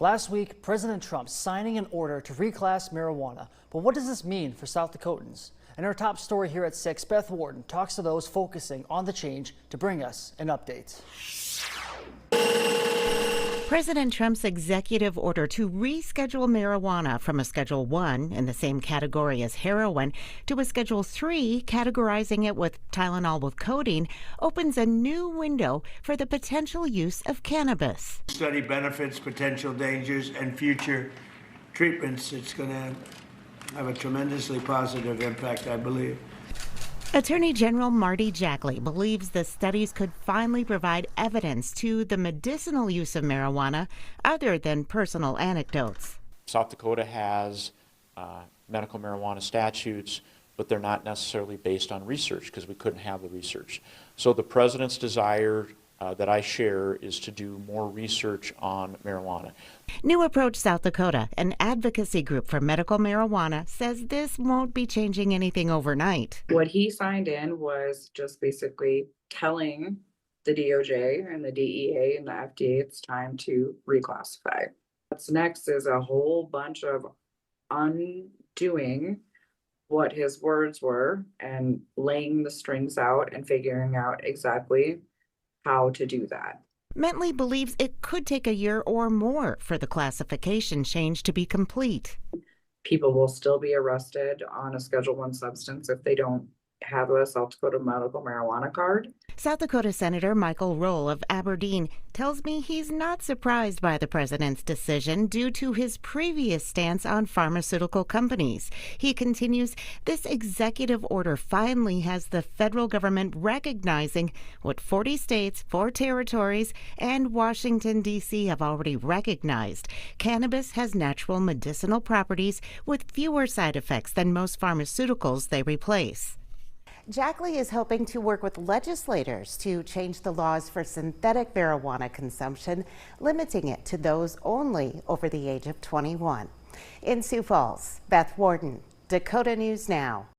Last week, President Trump signing an order to reclass marijuana. But what does this mean for South Dakotans? In our top story here at 6, Beth Warden talks to those focusing on the change to bring us an update. President Trump's executive order to reschedule marijuana from a Schedule 1 in the same category as heroin to a Schedule 3 categorizing it with Tylenol with codeine opens a new window for the potential use of cannabis. Study benefits, potential dangers, and future treatments. It's going to have a tremendously positive impact, I believe. Attorney General Marty Jackley believes the studies could finally provide evidence to the medicinal use of marijuana other than personal anecdotes. South Dakota has medical marijuana statutes, but they're not necessarily based on research because we couldn't have the research. So the president's desire that I share is to do more research on marijuana. New Approach South Dakota, an advocacy group for medical marijuana, says this won't be changing anything overnight. What he signed in was just basically telling the DOJ and the DEA and the FDA it's time to reclassify. What's next is a whole bunch of undoing what his words were and laying the strings out and figuring out exactly how to do that. Mentley believes it could take a year or more for the classification change to be complete. People will still be arrested on a Schedule 1 substance if they don't have a South Dakota medical marijuana card. South Dakota Senator Michael Roll of Aberdeen tells me he's not surprised by the president's decision due to his previous stance on pharmaceutical companies. He continues, this executive order finally has the federal government recognizing what 40 states, 4 territories, and Washington, D.C. have already recognized. Cannabis has natural medicinal properties with fewer side effects than most pharmaceuticals they replace. Jackley is hoping to work with legislators to change the laws for synthetic marijuana consumption, limiting it to those only over the age of 21. In Sioux Falls, Beth Warden, Dakota News Now.